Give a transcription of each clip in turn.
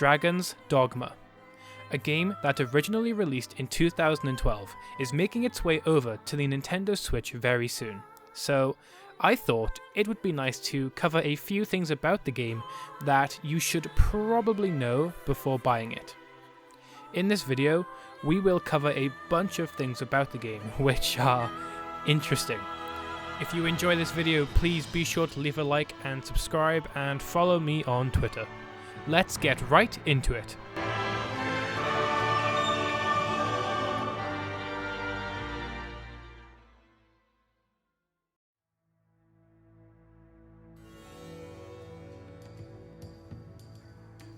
Dragon's Dogma. A game that originally released in 2012 is making its way over to the Nintendo Switch very soon. So I thought it would be nice to cover a few things about the game that you should probably know before buying it. In this video, we will cover a bunch of things about the game which are interesting. If you enjoy this video, please be sure to leave a like and subscribe and follow me on Twitter. Let's get right into it.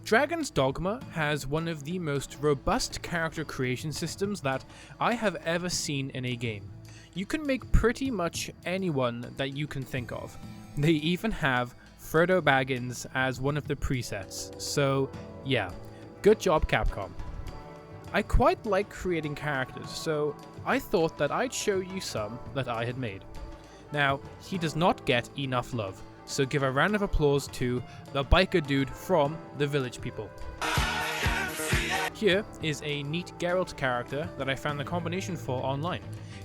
Dragon's Dogma has one of the most robust character creation systems that I have ever seen in a game. You can make pretty much anyone that you can think of. They even have Frodo Baggins as one of the presets, so yeah, good job Capcom. I quite like creating characters, so I thought that I'd show you some that I had made. Now, he does not get enough love, so give a round of applause to the biker dude from The Village People. Here is a neat Geralt character that I found the combination for online.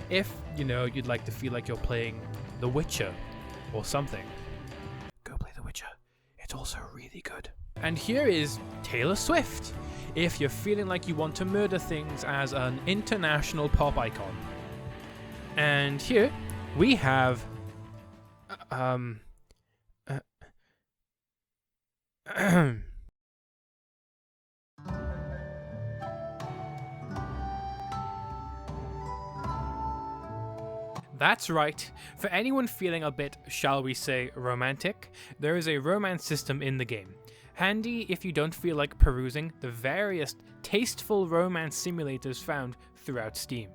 If, you'd like to feel like you're playing The Witcher or something. Go play The Witcher. It's also really good. And here is Taylor Swift, if you're feeling like you want to murder things as an international pop icon. And here we have That's right, for anyone feeling a bit, shall we say, romantic, there is a romance system in the game. Handy if you don't feel like perusing the various tasteful romance simulators found throughout Steam.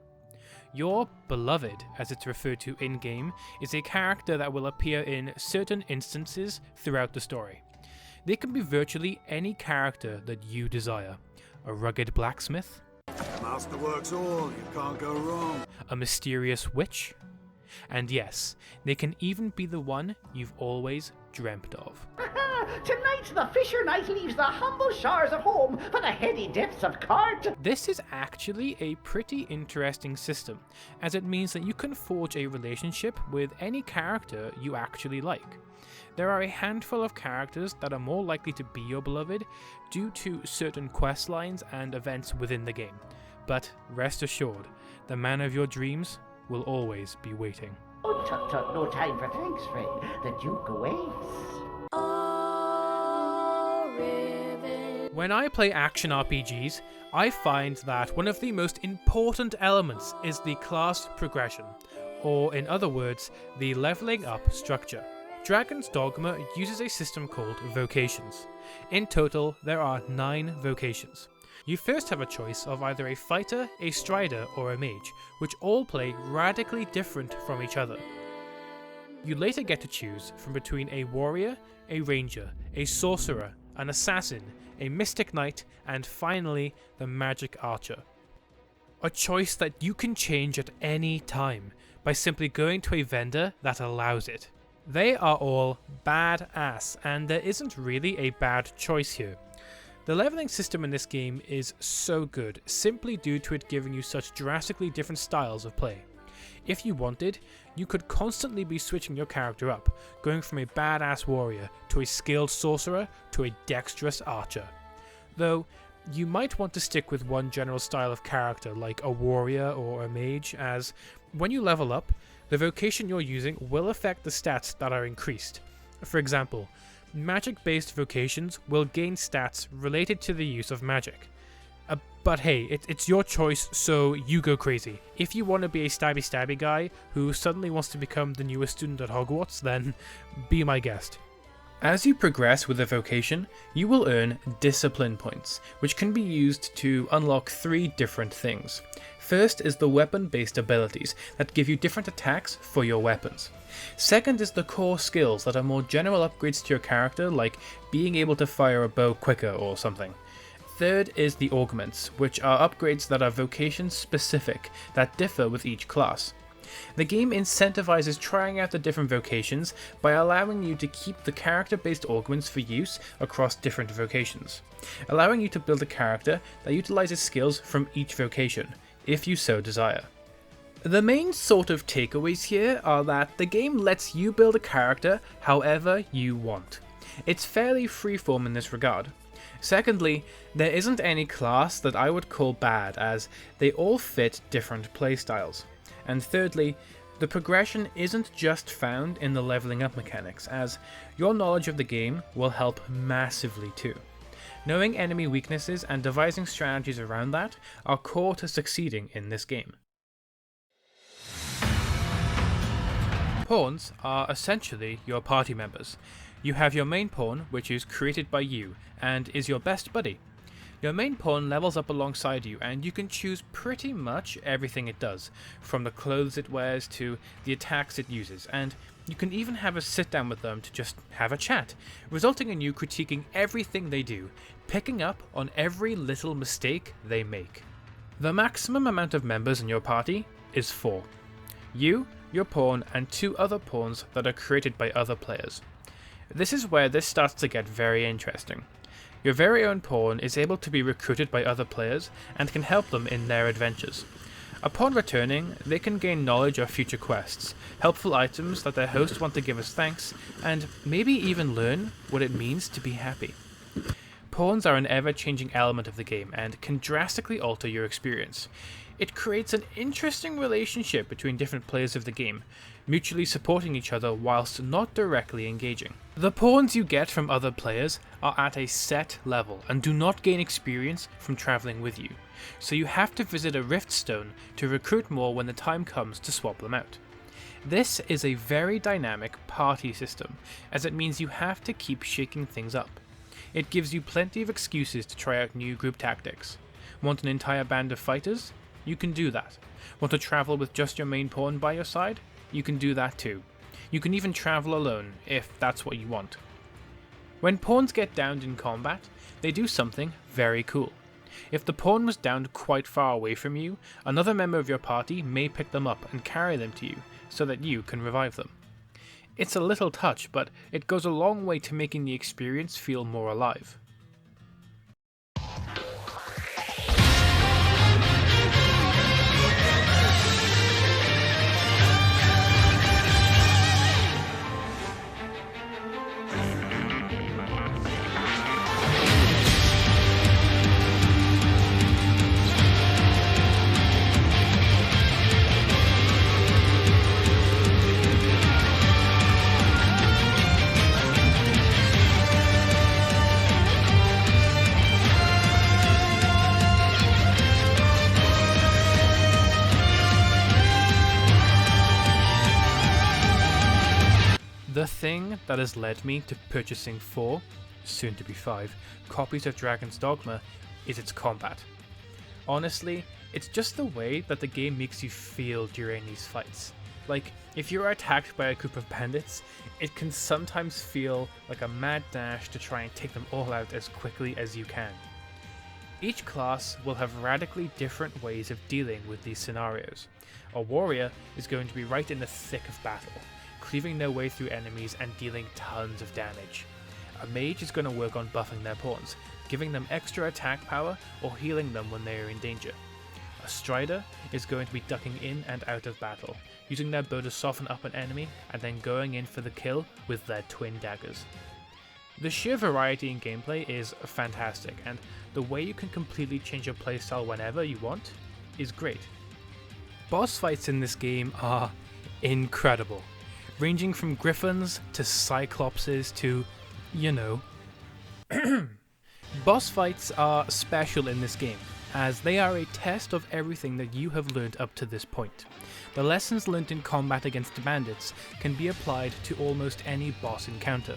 Your beloved, as it's referred to in-game, is a character that will appear in certain instances throughout the story. They can be virtually any character that you desire. A rugged blacksmith, Masterworks all, you can't go wrong. A mysterious witch, and yes, they can even be the one you've always dreamt of. Tonight the fisher knight leaves the humble shores of home for the heady depths of Cart. This is actually a pretty interesting system, as it means that you can forge a relationship with any character you actually like. There are a handful of characters that are more likely to be your beloved due to certain quest lines and events within the game, but rest assured, the man of your dreams will always be waiting. Oh, tut tut, no time for thanks, friend. The Duke awaits. When I play action RPGs, I find that one of the most important elements is the class progression, or in other words, the leveling up structure. Dragon's Dogma uses a system called vocations. In total, there are 9 vocations. You first have a choice of either a fighter, a strider, or a mage, which all play radically different from each other. You later get to choose from between a warrior, a ranger, a sorcerer, an assassin, a mystic knight, and finally the magic archer. A choice that you can change at any time by simply going to a vendor that allows it. They are all badass, and there isn't really a bad choice here. The leveling system in this game is so good, simply due to it giving you such drastically different styles of play. If you wanted, you could constantly be switching your character up, going from a badass warrior to a skilled sorcerer to a dexterous archer. Though, you might want to stick with one general style of character like a warrior or a mage, as when you level up, the vocation you're using will affect the stats that are increased. For example, magic-based vocations will gain stats related to the use of magic. But hey, it's your choice, so you go crazy. If you want to be a stabby guy who suddenly wants to become the newest student at Hogwarts, then be my guest. As you progress with a vocation, you will earn discipline points, which can be used to unlock 3 different things. First is the weapon-based abilities that give you different attacks for your weapons. Second is the core skills that are more general upgrades to your character, like being able to fire a bow quicker or something. Third is the augments, which are upgrades that are vocation specific, that differ with each class. The game incentivizes trying out the different vocations by allowing you to keep the character-based augments for use across different vocations, allowing you to build a character that utilizes skills from each vocation, if you so desire. The main sort of takeaways here are that the game lets you build a character however you want. It's fairly freeform in this regard. Secondly, there isn't any class that I would call bad, as they all fit different playstyles. And thirdly, the progression isn't just found in the leveling up mechanics, as your knowledge of the game will help massively too. Knowing enemy weaknesses and devising strategies around that are core to succeeding in this game. Pawns are essentially your party members. You have your main pawn, which is created by you, and is your best buddy. Your main pawn levels up alongside you, and you can choose pretty much everything it does, from the clothes it wears to the attacks it uses, and you can even have a sit down with them to just have a chat, resulting in you critiquing everything they do, picking up on every little mistake they make. The maximum amount of members in your party is 4. You, your pawn, and 2 other pawns that are created by other players. This is where this starts to get very interesting. Your very own pawn is able to be recruited by other players and can help them in their adventures. Upon returning, they can gain knowledge of future quests, helpful items that their hosts want to give as thanks, and maybe even learn what it means to be happy. Pawns are an ever-changing element of the game and can drastically alter your experience. It creates an interesting relationship between different players of the game, mutually supporting each other whilst not directly engaging. The pawns you get from other players are at a set level and do not gain experience from travelling with you, so you have to visit a rift stone to recruit more when the time comes to swap them out. This is a very dynamic party system, as it means you have to keep shaking things up. It gives you plenty of excuses to try out new group tactics. Want an entire band of fighters? You can do that. Want to travel with just your main pawn by your side? You can do that too. You can even travel alone, if that's what you want. When pawns get downed in combat, they do something very cool. If the pawn was downed quite far away from you, another member of your party may pick them up and carry them to you, so that you can revive them. It's a little touch, but it goes a long way to making the experience feel more alive. The thing that has led me to purchasing 4, soon to be 5, copies of Dragon's Dogma is its combat. Honestly, it's just the way that the game makes you feel during these fights. Like, if you're attacked by a group of bandits, it can sometimes feel like a mad dash to try and take them all out as quickly as you can. Each class will have radically different ways of dealing with these scenarios. A warrior is going to be right in the thick of battle, cleaving their way through enemies and dealing tons of damage. A mage is going to work on buffing their pawns, giving them extra attack power or healing them when they are in danger. A strider is going to be ducking in and out of battle, using their bow to soften up an enemy and then going in for the kill with their twin daggers. The sheer variety in gameplay is fantastic, and the way you can completely change your playstyle whenever you want is great. Boss fights in this game are incredible, ranging from griffins to cyclopses to, you know. Boss fights are special in this game, as they are a test of everything that you have learned up to this point. The lessons learned in combat against bandits can be applied to almost any boss encounter.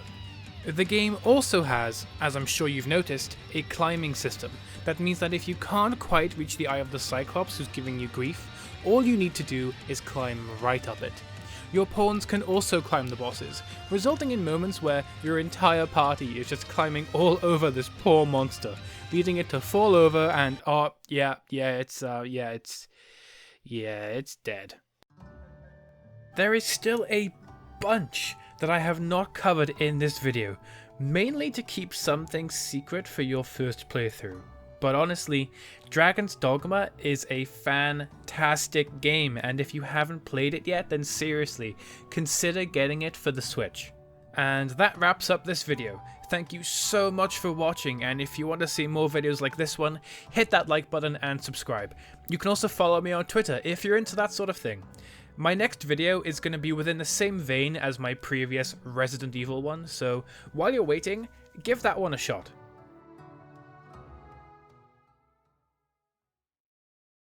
The game also has, as I'm sure you've noticed, a climbing system. That means that if you can't quite reach the eye of the Cyclops who's giving you grief, all you need to do is climb right up it. Your pawns can also climb the bosses, resulting in moments where your entire party is just climbing all over this poor monster, leading it to fall over and it's dead. there is still a bunch that I have not covered in this video, mainly to keep some things secret for your first playthrough. But honestly, Dragon's Dogma is a fantastic game, and if you haven't played it yet, then seriously, consider getting it for the Switch. And that wraps up this video. Thank you so much for watching, and if you want to see more videos like this one, hit that like button and subscribe. You can also follow me on Twitter if you're into that sort of thing. My next video is going to be within the same vein as my previous Resident Evil one, so while you're waiting, give that one a shot.